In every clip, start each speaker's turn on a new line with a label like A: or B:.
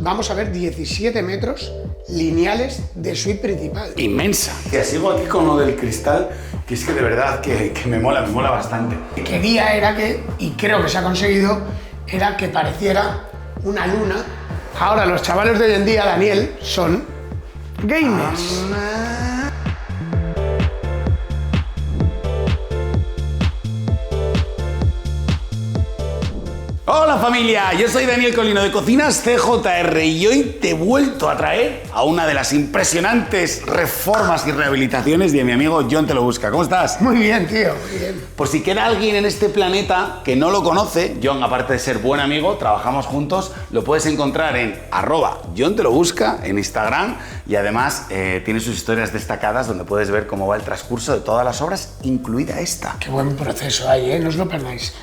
A: vamos a ver 17 metros lineales de suite principal.
B: Inmensa. Que sigo aquí con lo del cristal, que es que de verdad que me mola bastante.
A: Lo que quería era que, y creo que se ha conseguido, era que pareciera una luna. Ahora los chavales de hoy en día, Daniel, son gamers.
B: Hola familia, yo soy Daniel Colino de Cocinas CJR y hoy te he vuelto a traer a una de las impresionantes reformas y rehabilitaciones de mi amigo Jon Te Lo Busca. ¿Cómo estás?
A: Muy bien, tío, muy bien.
B: Por si queda alguien en este planeta que no lo conoce, Jon, aparte de ser buen amigo, trabajamos juntos, lo puedes encontrar en @JonTeLoBusca en Instagram y además tiene sus historias destacadas donde puedes ver cómo va el transcurso de todas las obras, incluida esta.
A: Qué buen proceso hay, ¿eh? No os lo perdáis.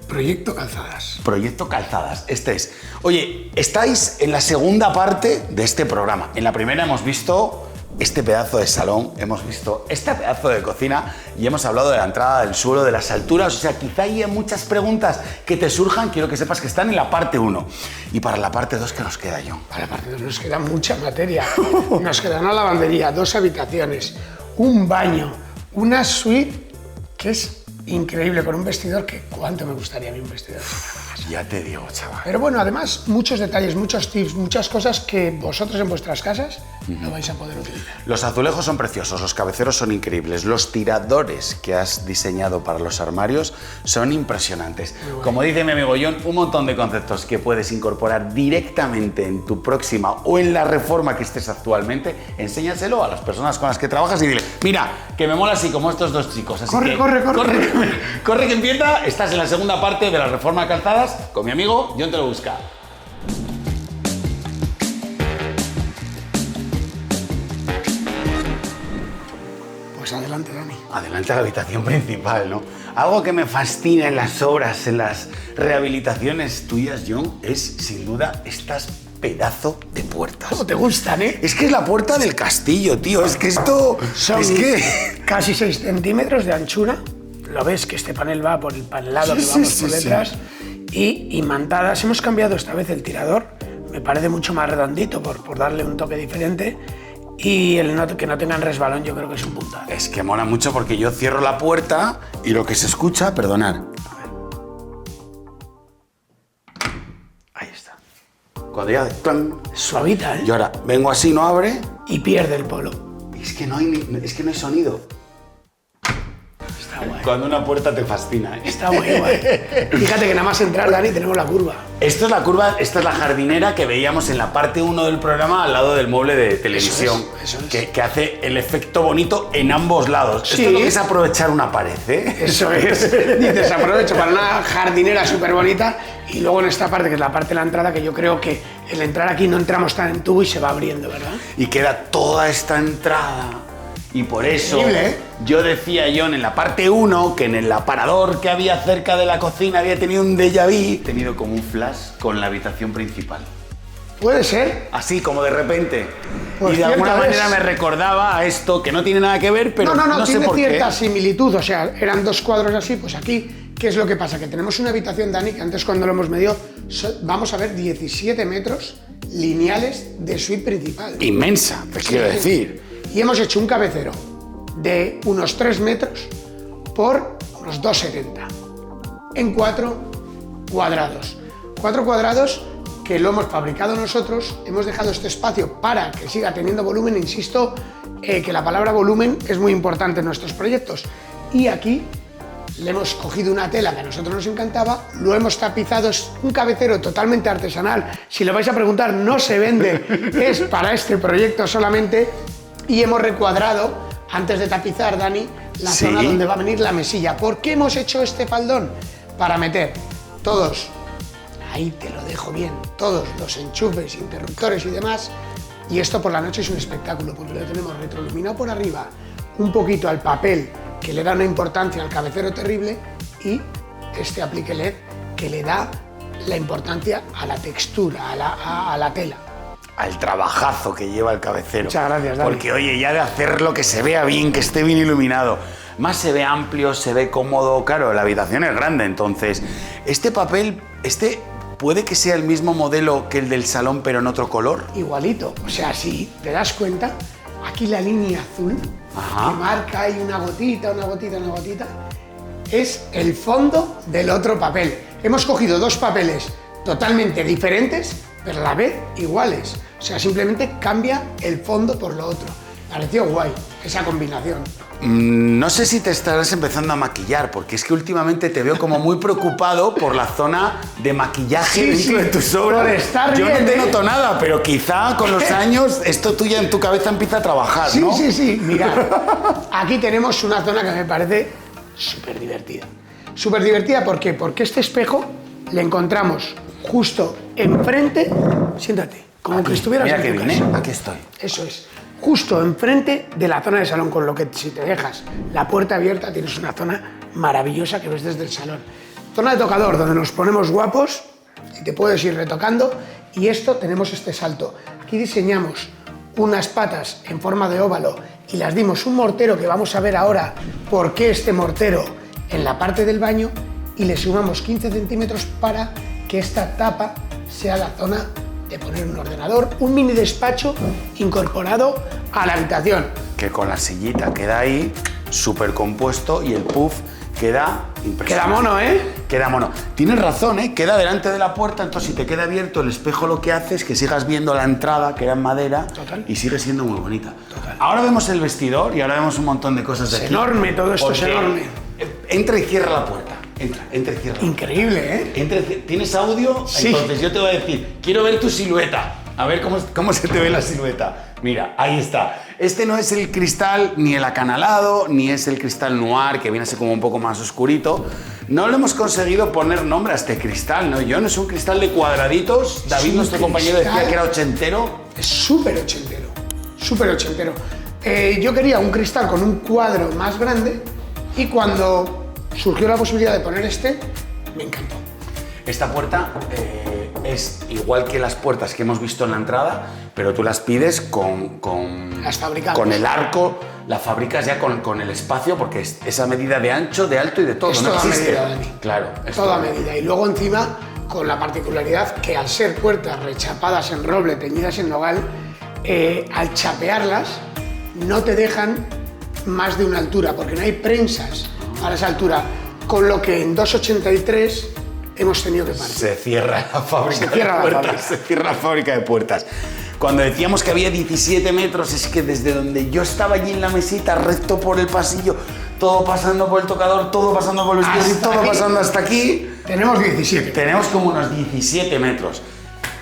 A: Proyecto Calzadas.
B: Proyecto Calzadas, este es. Oye, estáis en la segunda parte de este programa. En la primera hemos visto este pedazo de salón, hemos visto este pedazo de cocina y hemos hablado de la entrada, del suelo, de las alturas. O sea, quizá haya muchas preguntas que te surjan, quiero que sepas que están en la parte 1. Y para la parte 2, ¿qué nos queda, Jon?
A: Para la parte 2 nos queda mucha materia. Nos queda una lavandería, 2 habitaciones, un baño, una suite que es increíble, con un vestidor que cuánto me gustaría a mí un vestidor.
B: Ya te digo, chaval.
A: Pero bueno, además, muchos detalles, muchos tips, muchas cosas que vosotros en vuestras casas no vais a poder utilizar.
B: Los azulejos son preciosos, los cabeceros son increíbles, los tiradores que has diseñado para los armarios son impresionantes. Bueno. Como dice mi amigo Jon, un montón de conceptos que puedes incorporar directamente en tu próxima o en la reforma que estés actualmente. Enséñaselo a las personas con las que trabajas y dile, mira, que me mola así como estos dos chicos. Así
A: corre,
B: que,
A: corre
B: que empieza. Estás en la segunda parte de la reforma Calzadas con mi amigo Jon Te Lo Busca.
A: Pues adelante, Dani.
B: Adelante a la habitación principal, ¿no? Algo que me fascina en las obras, en las rehabilitaciones tuyas, Jon, es sin duda estas pedazo de puertas.
A: ¿Cómo te gustan, eh?
B: Es que es la puerta del castillo, tío. Es que esto...
A: Son casi 6 centímetros de anchura. Lo ves que este panel va por el panelado que vamos por detrás. Y imantadas. Hemos cambiado esta vez el tirador. Me parece mucho más redondito por darle un toque diferente. Y que no tengan resbalón yo creo que es un puntazo.
B: Es que mola mucho porque yo cierro la puerta y lo que se escucha, perdonad. Ahí está. Cuando ya...
A: Suavita, ¿eh?
B: Y ahora vengo así, no abre.
A: Y pierde el polo.
B: Es que no hay sonido.
A: Está guay.
B: Cuando una puerta te fascina, ¿eh?
A: Está muy guay. Fíjate que nada más entrar, Dani, tenemos la curva.
B: Esto es la curva, esta es la jardinera que veíamos en la parte 1 del programa al lado del mueble de televisión.
A: Eso es.
B: Que hace el efecto bonito en ambos lados.
A: Sí.
B: Esto es lo que es aprovechar una pared, ¿eh?
A: Eso es. Dices, aprovecho para una jardinera súper bonita y luego en esta parte, que es la parte de la entrada, que yo creo que el entrar aquí no entramos tan en tubo y se va abriendo, ¿verdad?
B: Y queda toda esta entrada. Y por eso
A: increíble, ¿eh?
B: Yo decía, Jon, en la parte 1, que en el aparador que había cerca de la cocina había tenido un déjà vu, tenido como un flash con la habitación principal.
A: ¿Puede ser?
B: Así, como de repente.
A: Pues
B: y de alguna
A: cierta
B: manera
A: vez.
B: me recordaba a esto, que no tiene nada que ver, pero no sé
A: tiene
B: por qué.
A: cierta similitud, o sea, eran 2 cuadros así, pues aquí, ¿qué es lo que pasa? Que tenemos una habitación, Dani, que antes cuando lo hemos medido, vamos a ver 17 metros lineales de suite principal.
B: Inmensa, te quiero decir.
A: Y hemos hecho un cabecero de unos 3 metros por unos 2,70 en 4 cuadrados. 4 cuadrados que lo hemos fabricado nosotros, hemos dejado este espacio para que siga teniendo volumen. Insisto que la palabra volumen es muy importante en nuestros proyectos. Y aquí le hemos cogido una tela que a nosotros nos encantaba, lo hemos tapizado, es un cabecero totalmente artesanal. Si lo vais a preguntar, no se vende, es para este proyecto solamente. Y hemos recuadrado, antes de tapizar, Dani, la zona donde va a venir la mesilla. ¿Por qué hemos hecho este faldón? Para meter todos, ahí te lo dejo bien, todos los enchufes, interruptores y demás. Y esto por la noche es un espectáculo, porque lo tenemos retroiluminado por arriba, un poquito al papel, que le da una importancia al cabecero terrible, y este aplique LED, que le da la importancia a la textura, a la tela.
B: Al trabajazo que lleva el cabecero.
A: Muchas gracias, Dani.
B: Porque, oye, ya de hacerlo que se vea bien, que esté bien iluminado. Más se ve amplio, se ve cómodo. Claro, la habitación es grande, entonces este papel, ¿puede que sea el mismo modelo que el del salón, pero en otro color?
A: Igualito. O sea, si te das cuenta, aquí la línea azul,
B: Ajá.
A: que marca ahí una gotita, es el fondo del otro papel. Hemos cogido dos papeles totalmente diferentes, pero a la vez iguales. O sea, simplemente cambia el fondo por lo otro. Pareció guay esa combinación.
B: No sé si te estarás empezando a maquillar, porque es que últimamente te veo como muy preocupado por la zona de maquillaje dentro de tus obras.
A: Por estar
B: Yo
A: bien,
B: no te noto nada, pero quizá con los años esto tuya en tu cabeza empieza a trabajar, ¿no?
A: Sí. Mirad, aquí tenemos una zona que me parece súper divertida. Súper divertida, ¿por qué? Porque este espejo le encontramos justo enfrente, siéntate, como que estuvieras
B: Mira
A: en
B: que
A: tu
B: viene,
A: casa.
B: aquí estoy.
A: Eso es, justo enfrente de la zona de salón, con lo que si te dejas la puerta abierta tienes una zona maravillosa que ves desde el salón. Zona de tocador, donde nos ponemos guapos y te puedes ir retocando. Y esto, tenemos este salto. Aquí diseñamos unas patas en forma de óvalo y las dimos un mortero, que vamos a ver ahora por qué este mortero en la parte del baño, y le sumamos 15 centímetros para que esta tapa sea la zona de poner un ordenador, un mini despacho incorporado a la habitación.
B: Que con la sillita queda ahí, súper compuesto, y el puff queda impresionante.
A: Queda mono, ¿eh?
B: Queda mono. Tienes razón, ¿eh? Queda delante de la puerta, entonces si te queda abierto el espejo, lo que hace es que sigas viendo la entrada, que era en madera.
A: Total.
B: Y sigue siendo muy bonita.
A: Total.
B: Ahora vemos el vestidor y ahora vemos un montón de cosas de
A: Es
B: aquí.
A: enorme, todo esto es
B: Porque
A: enorme.
B: Entra y cierra la puerta. Entra y cierra.
A: Increíble, ¿eh?
B: ¿Tienes audio?
A: Sí.
B: Entonces yo te voy a decir, quiero ver tu silueta. A ver cómo se te ve la silueta. Mira, ahí está. Este no es el cristal ni el acanalado, ni es el cristal noir, que viene así como un poco más oscurito. No le hemos conseguido poner nombre a este cristal, ¿no? Yo no es un cristal de cuadraditos. David, nuestro compañero, decía que era ochentero.
A: Es súper ochentero, súper ochentero. Yo quería un cristal con un cuadro más grande y cuando surgió la posibilidad de poner este, me encantó.
B: Esta puerta es igual que las puertas que hemos visto en la entrada, pero tú las pides
A: Las fabricamos.
B: con el arco, la fabricas ya con el espacio, porque es esa medida de ancho, de alto y de todo.
A: Es
B: no
A: toda
B: existe.
A: medida, Dani.
B: Claro, es
A: Toda medida. Y luego encima, con la particularidad que al ser puertas rechapadas en roble, teñidas en nogal, al chapearlas no te dejan más de una altura, porque no hay prensas a esa altura, con lo que en 2,83 hemos tenido que parar.
B: Se cierra la fábrica
A: Se cierra
B: de
A: la
B: puertas.
A: fábrica.
B: Se cierra la fábrica de puertas. Cuando decíamos que había 17 metros, es que desde donde yo estaba allí en la mesita, recto por el pasillo, todo pasando por el tocador, todo pasando por los pies y
A: Hasta
B: todo
A: aquí.
B: pasando hasta aquí,
A: Tenemos 17.
B: tenemos como unos 17 metros.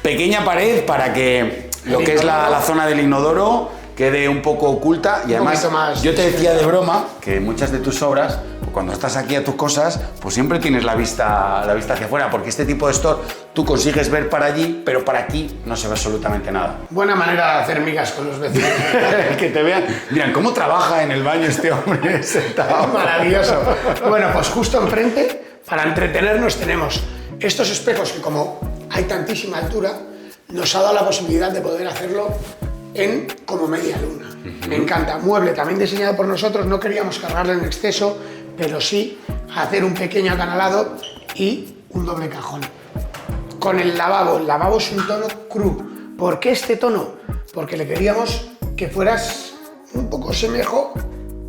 B: Pequeña pared para que lo que es la zona del inodoro quede un poco oculta, y además
A: poquito más
B: yo te decía
A: discreta.
B: de broma que muchas de tus obras, cuando estás aquí a tus cosas, pues siempre tienes la vista hacia afuera, porque este tipo de store tú consigues ver para allí, pero para aquí no se ve absolutamente nada.
A: Buena manera de hacer migas con los vecinos.
B: Que te vean, miran cómo trabaja en el baño este hombre sentado.
A: Maravilloso. Bueno, pues justo enfrente, para entretenernos, tenemos estos espejos que, como hay tantísima altura, nos ha dado la posibilidad de poder hacerlo en como media luna. Me encanta. Mueble también diseñado por nosotros, no queríamos cargarle en exceso, pero sí hacer un pequeño acanalado y un doble cajón. Con el lavabo es un tono cru. ¿Por qué este tono? Porque le queríamos que fueras un poco semejo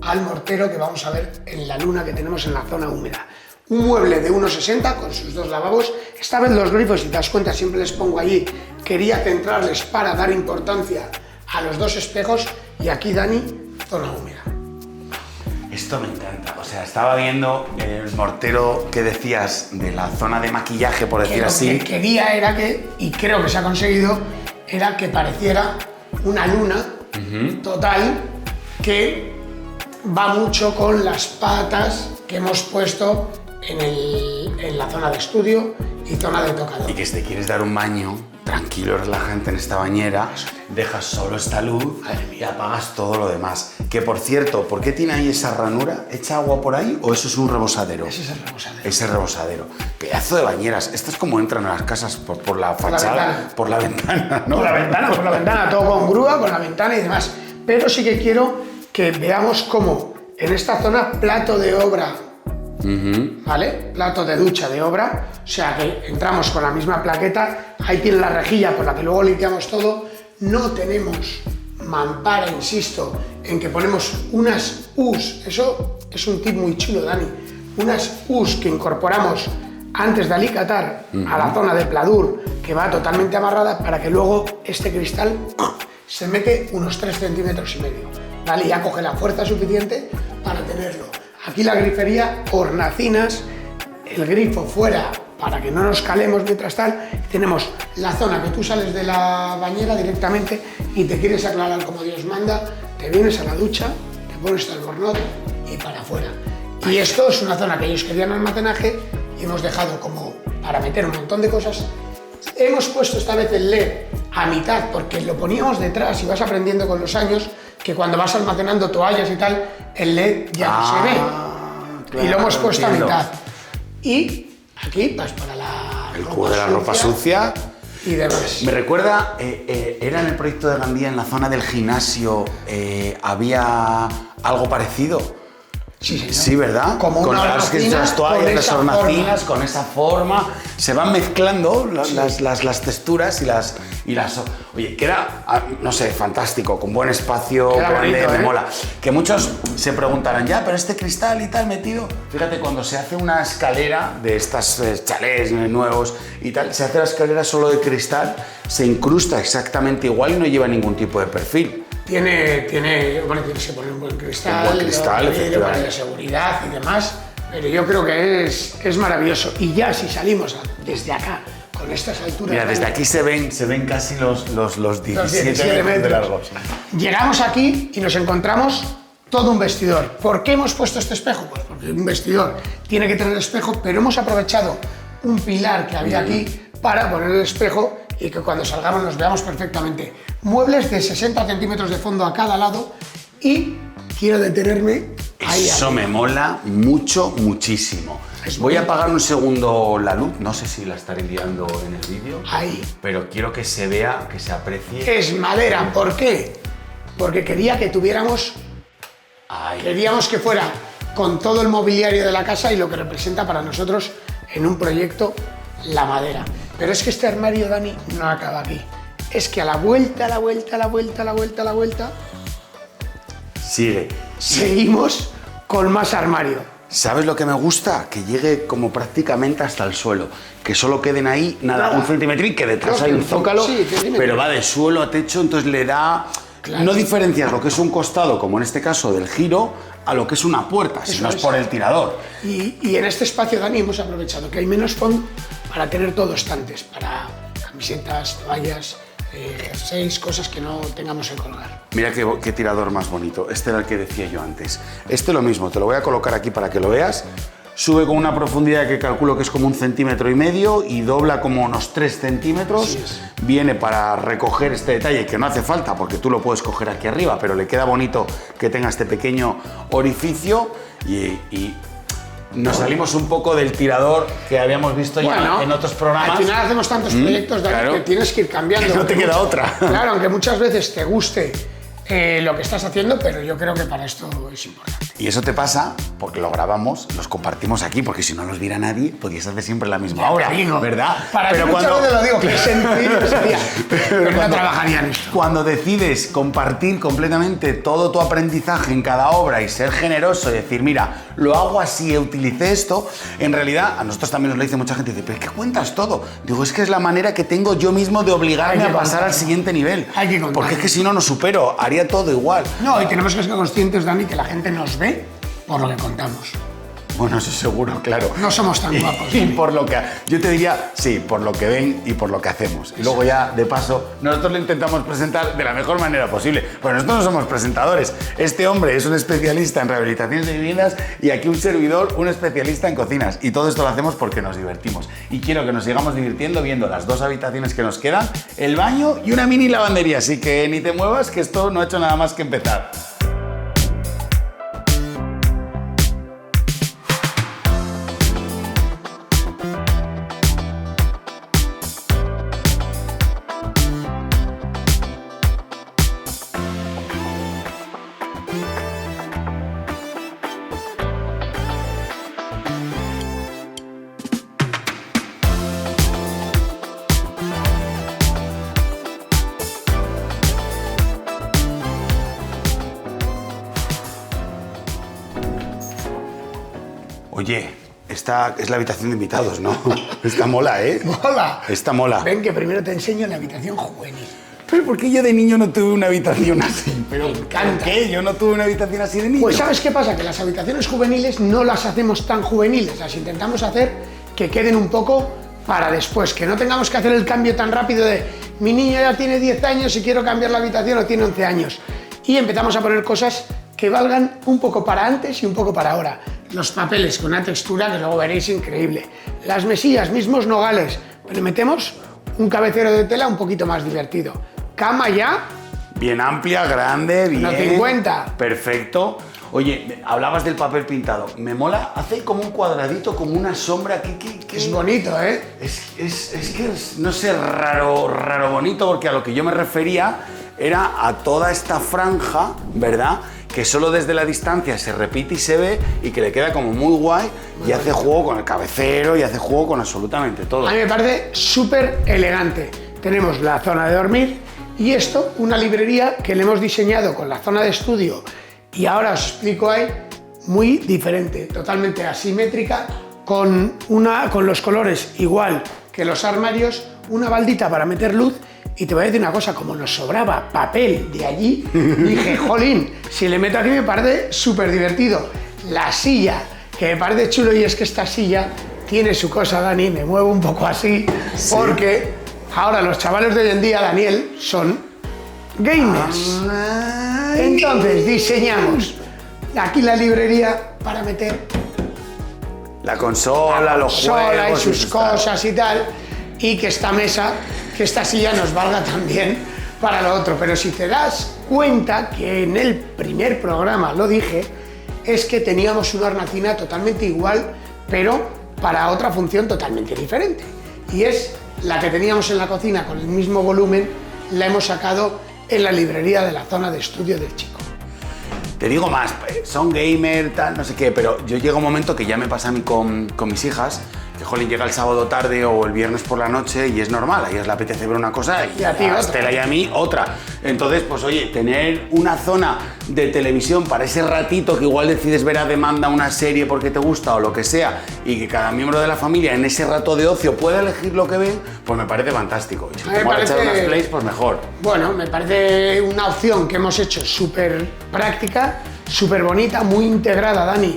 A: al mortero que vamos a ver en la luna que tenemos en la zona húmeda. Un mueble de 1,60 con sus dos lavabos. Esta vez los grifos, si te das cuenta, siempre les pongo allí. Quería centrarles para dar importancia a los dos espejos, y aquí, Dani, zona húmeda.
B: Esto me encanta. O sea, estaba viendo el mortero que decías de la zona de maquillaje, por decir
A: Que lo
B: así.
A: que quería era que, y creo que se ha conseguido, era que pareciera una luna total, que va mucho con las patas que hemos puesto en la zona de estudio y zona de tocador.
B: Y que si te quieres dar un baño tranquilo y relajante en esta bañera, dejas solo esta luz y apagas todo lo demás. Que por cierto, ¿por qué tiene ahí esa ranura? ¿Echa agua por ahí o eso es un rebosadero?
A: Ese es el rebosadero.
B: Ese rebosadero. Pedazo de bañeras. Esto es como entran a las casas por la fachada, por la ventana, ¿no?
A: Por la ventana, todo con grúa, con la ventana y demás. Pero sí que quiero que veamos cómo en esta zona plato de obra ¿vale? Plato de ducha de obra, o sea que entramos con la misma plaqueta, ahí tiene la rejilla por la que luego limpiamos todo, no tenemos mampara, insisto, en que ponemos unas U's, eso es un tip muy chulo, Dani, unas U's que incorporamos antes de alicatar a la zona de pladur, que va totalmente amarrada, para que luego este cristal se mete unos 3,5 centímetros, ¿vale? Y ya coge la fuerza suficiente para tenerlo. Aquí la grifería, hornacinas, el grifo fuera para que no nos calemos mientras tal, tenemos la zona que tú sales de la bañera directamente y te quieres aclarar como Dios manda, te vienes a la ducha, te pones el albornoz y para afuera. Y esto es una zona que ellos querían almacenaje y hemos dejado como para meter un montón de cosas. Hemos puesto esta vez el LED a mitad porque lo poníamos detrás y vas aprendiendo con los años que cuando vas almacenando toallas y tal, el LED ya no se ve. Claro, y lo hemos puesto a mitad. Y aquí, pues para
B: el cubo de la ropa sucia
A: y demás.
B: Me recuerda, era en el proyecto de Gandía, en la zona del gimnasio, había algo parecido.
A: Sí, señor.
B: Sí, ¿verdad?
A: Como
B: con
A: una
B: las toallas, las hornacinas, con esa forma, se van mezclando las texturas y las... Oye, que era, no sé, fantástico, con buen espacio, grande, me mola. Que muchos se preguntarán, ya, pero este cristal y tal metido... Fíjate, cuando se hace una escalera de estas chalés nuevos y tal, se hace la escalera solo de cristal, se incrusta exactamente igual y no lleva ningún tipo de perfil.
A: Bueno, tienes que poner un buen cristal, para la seguridad y demás, pero yo creo que es maravilloso. Y ya si salimos desde acá, con estas alturas...
B: Mira, desde aquí se ven casi los 17 metros de largos.
A: Llegamos aquí y nos encontramos todo un vestidor. ¿Por qué hemos puesto este espejo? Pues porque un vestidor tiene que tener espejo, pero hemos aprovechado un pilar que había aquí para poner el espejo y que cuando salgamos nos veamos perfectamente. Muebles de 60 centímetros de fondo a cada lado y quiero detenerme ahí.
B: Eso me mola muchísimo. Voy a apagar un segundo la luz, no sé si la estaré enviando en el vídeo.
A: Ahí.
B: Pero quiero que se vea, que se aprecie.
A: Es madera, ¿por qué? Porque quería que tuviéramos... Queríamos que fuera con todo el mobiliario de la casa y lo que representa para nosotros en un proyecto la madera. Pero es que este armario, Dani, no acaba aquí. Es que a la vuelta,
B: sigue.
A: Seguimos con más armario.
B: ¿Sabes lo que me gusta? Que llegue como prácticamente hasta el suelo. Que solo queden ahí, nada, un centímetro y que detrás hay un zócalo, pero va de suelo a techo, entonces le da... Claro. No diferencias lo que es un costado, como en este caso del giro, a lo que es una puerta, si no es por el tirador.
A: Y en este espacio, Dani, hemos aprovechado que hay menos fondo para tener todo estantes, para camisetas, toallas, jerseys, cosas que no tengamos que colgar.
B: Mira qué tirador más bonito. Este era el que decía yo antes. Este lo mismo, te lo voy a colocar aquí para que lo veas. Sube con una profundidad que calculo que es como 1,5 centímetros y dobla como unos 3 centímetros. Viene para recoger este detalle que no hace falta porque tú lo puedes coger aquí arriba, pero le queda bonito que tenga este pequeño orificio y nos salimos un poco del tirador que habíamos visto ya en otros programas.
A: Al final hacemos tantos proyectos, Dani, claro, que tienes que ir cambiando.
B: No te queda otra.
A: Claro, aunque muchas veces te guste lo que estás haciendo, pero yo creo que para esto es importante.
B: Y eso te pasa porque lo grabamos, los compartimos aquí, porque si no los viera nadie, podías hacer siempre la misma hora, ¿verdad?
A: Pero muchas veces lo digo, que sencillo sería, pero no trabajaría en esto.
B: Cuando decides compartir completamente todo tu aprendizaje en cada obra y ser generoso y decir, mira, lo hago así, utilicé esto, en realidad, a nosotros también nos lo dice mucha gente, dice, ¿pero qué cuentas todo? Digo, es que es la manera que tengo yo mismo de obligarme a pasar al siguiente nivel.
A: Hay que contar.
B: Porque es que si no, no supero, haría todo igual.
A: No, y tenemos que ser conscientes, Dani, que la gente nos ve por lo que contamos.
B: Bueno, eso seguro, claro.
A: No somos tan guapos.
B: Y por lo que... Yo te diría, sí, por lo que ven y por lo que hacemos. Y luego ya, de paso, nosotros lo intentamos presentar de la mejor manera posible. Pues nosotros no somos presentadores. Este hombre es un especialista en rehabilitaciones de viviendas y aquí un servidor, un especialista en cocinas. Y todo esto lo hacemos porque nos divertimos. Y quiero que nos sigamos divirtiendo viendo las 2 habitaciones que nos quedan, el baño y una mini lavandería. Así que ni te muevas, que esto no ha hecho nada más que empezar. Oye, esta es la habitación de invitados, ¿no? Esta mola, ¿eh?
A: ¡Mola!
B: Esta mola.
A: Ven que primero te enseño la habitación juvenil.
B: Pero ¿por qué yo de niño no tuve una habitación así?
A: Me encanta.
B: ¿Por qué? Yo no tuve una habitación así de niño.
A: Pues ¿sabes qué pasa? Que las habitaciones juveniles no las hacemos tan juveniles, las intentamos hacer que queden un poco para después, que no tengamos que hacer el cambio tan rápido de mi niño ya tiene 10 años y quiero cambiar la habitación o tiene 11 años. Y empezamos a poner cosas que valgan un poco para antes y un poco para ahora. Los papeles con una textura que luego veréis increíble. Las mesillas, mismos nogales, pero metemos un cabecero de tela un poquito más divertido. Cama ya.
B: Bien amplia, grande, bien.
A: 1,50.
B: Perfecto. Oye, hablabas del papel pintado. Me mola, hace como un cuadradito, como una sombra.
A: Es bonito, ¿eh?
B: Es que es, no sé, raro bonito, porque a lo que yo me refería era a toda esta franja, ¿verdad? Que solo desde la distancia se repite y se ve y que le queda como muy guay y hace juego con el cabecero y hace juego con absolutamente todo.
A: A mí me parece súper elegante. Tenemos la zona de dormir y esto, una librería que le hemos diseñado con la zona de estudio y ahora os explico ahí, muy diferente, totalmente asimétrica, con los colores igual que los armarios, una baldita para meter luz. Y te voy a decir una cosa, como nos sobraba papel de allí, dije, jolín, si le meto aquí me parece súper divertido. La silla, que me parece chulo, y es que esta silla tiene su cosa, Dani, me muevo un poco así, sí. Porque ahora los chavales de hoy en día, Daniel, son gamers. Entonces diseñamos aquí la librería para meter
B: la consola, los juegos
A: y sus cosas y tal, y que esta mesa, que esta silla nos valga también para lo otro. Pero si te das cuenta que en el primer programa lo dije, es que teníamos una hornacina totalmente igual, pero para otra función totalmente diferente. Y es la que teníamos en la cocina con el mismo volumen, la hemos sacado en la librería de la zona de estudio del chico.
B: Te digo más, son gamer, tal, no sé qué, pero yo llega un momento que ya me pasa a mí con mis hijas, que jolín, llega el sábado tarde o el viernes por la noche y es normal, a ellas les apetece ver una cosa y a Estela y a mí otra. Entonces, pues oye, tener una zona de televisión para ese ratito que igual decides ver a demanda una serie porque te gusta o lo que sea, y que cada miembro de la familia en ese rato de ocio pueda elegir lo que ve, pues me parece fantástico. Y si te mola echar unas plays, pues mejor.
A: Bueno, me parece una opción que hemos hecho súper práctica, súper bonita, muy integrada, Dani,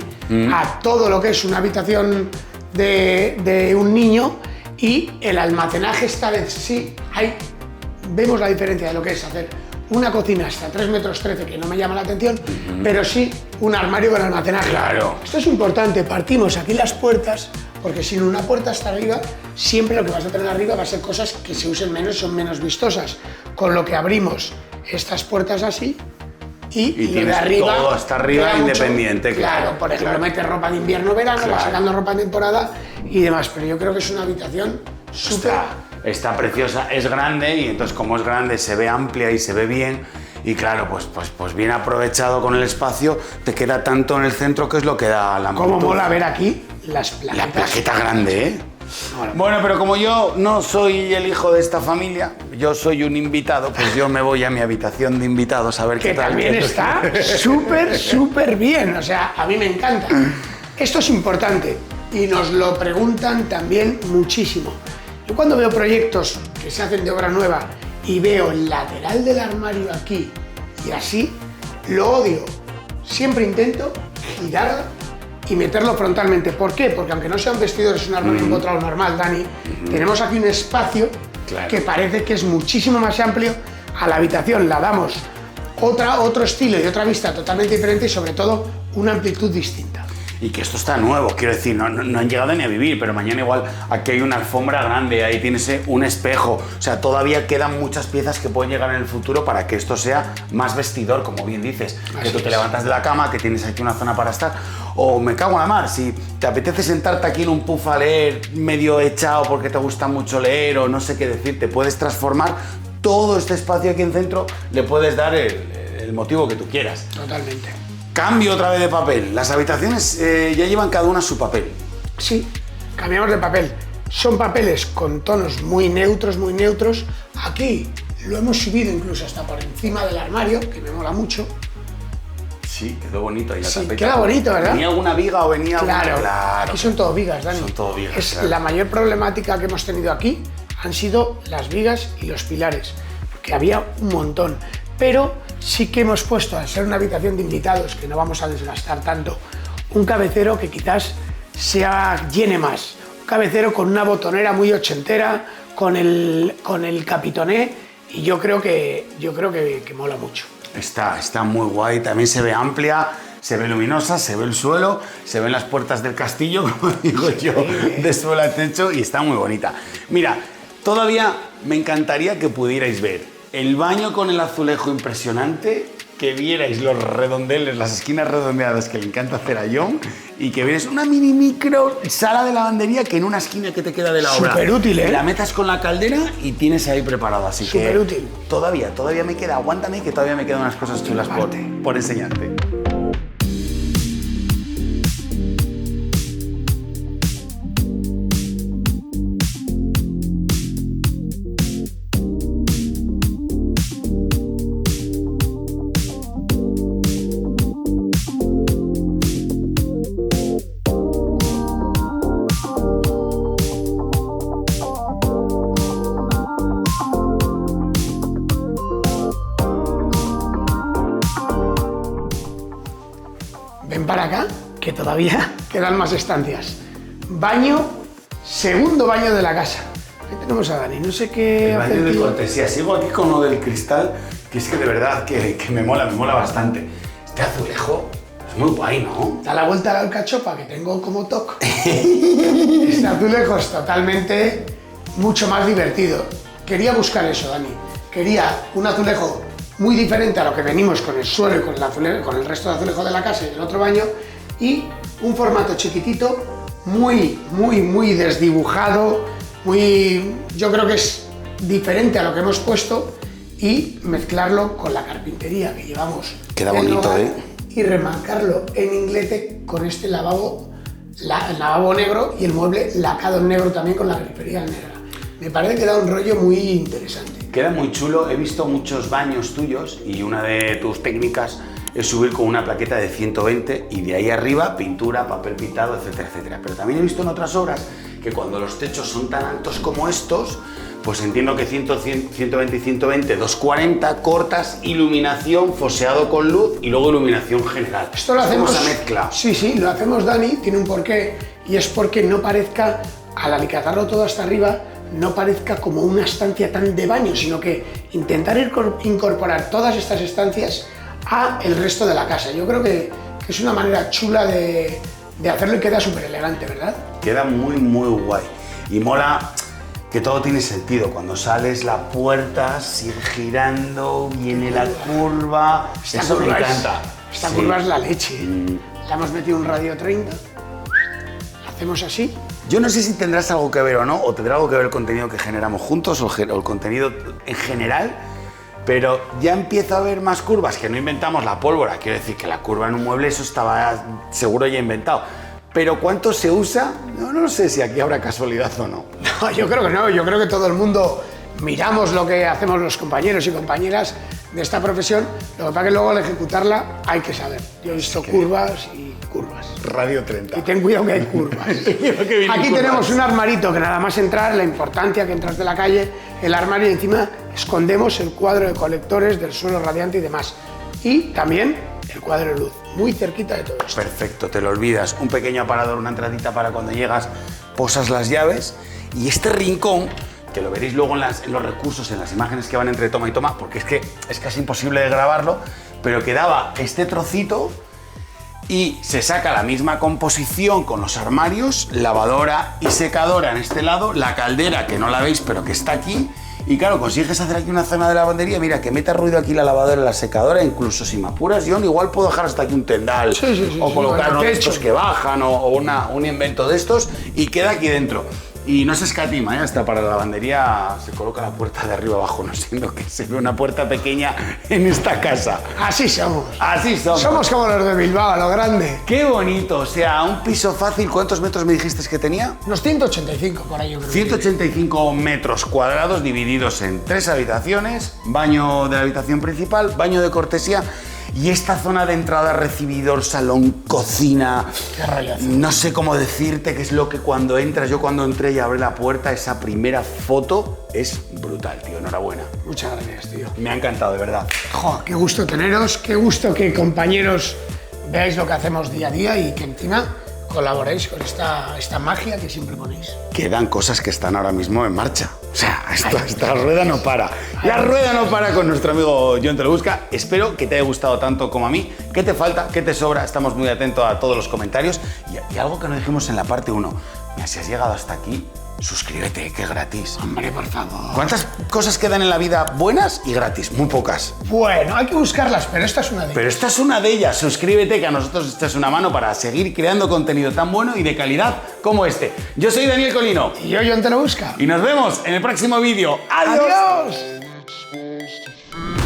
A: a todo lo que es una habitación de un niño, y el almacenaje esta vez sí, vemos la diferencia de lo que es hacer una cocina hasta 3,13 metros, que no me llama la atención, pero sí un armario con almacenaje.
B: Claro.
A: Esto es importante, partimos aquí las puertas, porque sin una puerta hasta arriba, siempre lo que vas a tener arriba va a ser cosas que se usen menos, son menos vistosas, con lo que abrimos estas puertas así, y
B: tienes
A: de arriba,
B: todo hasta arriba independiente.
A: Claro, por ejemplo, metes ropa de invierno, verano, vas sacando ropa de temporada y demás, pero yo creo que es una habitación súper...
B: Está preciosa, es grande, y entonces como es grande se ve amplia y se ve bien, y claro, pues bien aprovechado con el espacio, te queda tanto en el centro que es lo que da la amplitud.
A: Cómo mola ver aquí las plaquetas.
B: La plaqueta grande, ¿eh? Bueno, pero como yo no soy el hijo de esta familia, yo soy un invitado, pues yo me voy a mi habitación de invitados a ver qué tal.
A: Que también está súper bien, o sea, a mí me encanta. Esto es importante y nos lo preguntan también muchísimo. Yo cuando veo proyectos que se hacen de obra nueva y veo el lateral del armario aquí y así, lo odio. Siempre intento girarlo y meterlo frontalmente. ¿Por qué? Porque aunque no sea un vestidor, es un armario empotrado normal, Dani, tenemos aquí un espacio que parece que es muchísimo más amplio. A la habitación la damos otro estilo y otra vista totalmente diferente, y sobre todo una amplitud distinta.
B: Y que esto está nuevo, quiero decir, no han llegado ni a vivir, pero mañana igual aquí hay una alfombra grande, ahí tienes un espejo, o sea, todavía quedan muchas piezas que pueden llegar en el futuro para que esto sea más vestidor, como bien dices, que tú te levantas de la cama, que tienes aquí una zona para estar, o me cago en la mar, si te apetece sentarte aquí en un puff a leer medio echado porque te gusta mucho leer o no sé qué decir, te puedes transformar todo este espacio aquí en centro, le puedes dar el motivo que tú quieras.
A: Totalmente.
B: Cambio otra vez de papel. Las habitaciones ya llevan cada una su papel.
A: Sí, cambiamos de papel. Son papeles con tonos muy neutros, muy neutros. Aquí lo hemos subido incluso hasta por encima del armario, que me mola mucho.
B: Sí, quedó bonito ahí la
A: Sí,
B: tapeta.
A: queda bonito, ¿verdad?
B: ¿Venía alguna viga o venía
A: Claro,
B: Claro.
A: aquí son todo vigas, Dani.
B: Son todo vigas,
A: Es
B: claro.
A: la mayor problemática que hemos tenido aquí han sido las vigas y los pilares, que había un montón. Pero sí que hemos puesto, al ser una habitación de invitados, que no vamos a desgastar tanto, un cabecero que quizás llene más. Un cabecero con una botonera muy ochentera, con el capitoné, y yo creo que mola mucho.
B: Está muy guay, también se ve amplia, se ve luminosa, se ve el suelo, se ven las puertas del castillo, como digo yo, de suelo a techo, y está muy bonita. Mira, todavía me encantaría que pudierais ver el baño con el azulejo impresionante, que vierais los redondeles, las esquinas redondeadas que le encanta hacer a John, y que vierais una micro sala de lavandería que en una esquina que te queda de la obra.
A: Superútil, ¿eh?
B: La metas con la caldera y tienes ahí preparado, así que...
A: Superútil.
B: Todavía me queda, aguántame que todavía me quedan unas cosas chulas por enseñarte.
A: Ven para acá, que todavía quedan más estancias. Baño, segundo baño de la casa. Aquí tenemos a Dani, no sé qué
B: El
A: hace
B: baño
A: el
B: de
A: tío.
B: cortesía. Sigo aquí con lo del cristal, que es que de verdad que me mola bastante. Este azulejo es muy guay, ¿no?
A: Da la vuelta a la alcachofa que tengo como toc. Este azulejo es totalmente mucho más divertido. Quería buscar eso, Dani. Quería un azulejo muy diferente a lo que venimos con el suelo y con el resto de azulejo de la casa y del otro baño, y un formato chiquitito, muy desdibujado, yo creo que es diferente a lo que hemos puesto, y mezclarlo con la carpintería que llevamos.
B: Queda
A: del
B: bonito,
A: hogar,
B: ¿eh?
A: Y remarcarlo en inglete con este lavabo, el lavabo negro y el mueble lacado en negro también con la grifería negra. Me parece que da un rollo muy interesante.
B: Queda muy chulo, he visto muchos baños tuyos y una de tus técnicas es subir con una plaqueta de 120 y de ahí arriba pintura, papel pintado, etcétera, etcétera. Pero también he visto en otras obras que cuando los techos son tan altos como estos, pues entiendo que 120 y 120, 240, cortas, iluminación, foseado con luz y luego iluminación general.
A: Esto lo
B: Es como
A: hacemos.
B: esa mezcla.
A: Sí, lo hacemos, Dani, tiene un porqué, y es porque no parezca, al alicatarlo todo hasta arriba, no parezca como una estancia tan de baño, sino que intentar incorporar todas estas estancias a el resto de la casa. Yo creo que es una manera chula de hacerlo y queda súper elegante, ¿verdad?
B: Queda muy guay. Y mola que todo tiene sentido. Cuando sales la puerta, sigue girando, viene la curva. Eso me encanta.
A: Esta
B: Sí.
A: curva es la leche. Le hemos metido un radio 30, hacemos así.
B: Yo no sé si tendrás algo que ver o no, o tendrá algo que ver el contenido que generamos juntos o el contenido en general, pero ya empiezo a ver más curvas, que no inventamos la pólvora. Quiero decir que la curva en un mueble, eso estaba seguro ya inventado. Pero ¿cuánto se usa? No sé si aquí habrá casualidad o no.
A: No, yo creo que no, yo creo que todo el mundo miramos lo que hacemos los compañeros y compañeras de esta profesión, lo que pasa es que luego al ejecutarla hay que saber. Yo he visto curvas y curvas.
B: Radio 30.
A: Y ten cuidado que hay curvas.
B: vienen
A: Aquí
B: curvas.
A: tenemos un armarito que nada más entrar, la importancia que entras de la calle, el armario, y encima escondemos el cuadro de colectores del suelo radiante y demás. Y también el cuadro de luz, muy cerquita de todo esto.
B: Perfecto, te lo olvidas. Un pequeño aparador, una entradita para cuando llegas, posas las llaves, y este rincón, que lo veréis luego en los recursos, en las imágenes que van entre toma y toma, porque es casi imposible de grabarlo, pero quedaba este trocito y se saca la misma composición con los armarios, lavadora y secadora en este lado, la caldera, que no la veis pero que está aquí, y claro, consigues hacer aquí una zona de lavandería. Mira, que meta ruido aquí la lavadora y la secadora, incluso si me apuras, John, igual puedo dejar hasta aquí un tendal,
A: Sí,
B: o colocar
A: con
B: uno
A: el
B: de
A: techo.
B: estos que bajan, o un invento de estos, y queda aquí dentro. Y no se escatima, hasta para la lavandería se coloca la puerta de arriba abajo, no siendo que se ve una puerta pequeña en esta casa.
A: Así somos.
B: Así somos.
A: Somos como los de Bilbao, a lo grande.
B: ¡Qué bonito! O sea, un piso fácil. ¿Cuántos metros me dijiste que tenía?
A: Unos 185 por ahí, yo creo.
B: 185 metros cuadrados divididos en 3 habitaciones, baño de la habitación principal, baño de cortesía Y esta zona de entrada, recibidor, salón, cocina...
A: Qué rollazo.
B: No sé cómo decirte qué es lo que cuando entras, yo cuando entré y abrí la puerta, esa primera foto es brutal, tío. Enhorabuena.
A: Muchas gracias, tío.
B: Me ha encantado, de verdad.
A: Jo, qué gusto teneros, qué gusto que compañeros veáis lo que hacemos día a día y que encima colaboréis con esta magia que siempre ponéis.
B: Quedan cosas que están ahora mismo en marcha. O sea, esta rueda no para. La rueda no para con nuestro amigo Jon Te Lo Busca. Espero que te haya gustado tanto como a mí. ¿Qué te falta? ¿Qué te sobra? Estamos muy atentos a todos los comentarios. Y algo que no dijimos en la parte 1. Mira, si has llegado hasta aquí, suscríbete, que es gratis.
A: Hombre, por favor.
B: ¿Cuántas cosas quedan en la vida buenas y gratis? Muy pocas.
A: Bueno, hay que buscarlas, pero esta es una de ellas.
B: Pero esta es una de ellas. Suscríbete, que a nosotros echas una mano para seguir creando contenido tan bueno y de calidad como este. Yo soy Daniel Colino.
A: Y yo, Jon Te Lo Busca.
B: Y nos vemos en el próximo vídeo. ¡Adiós!
A: ¡Adiós!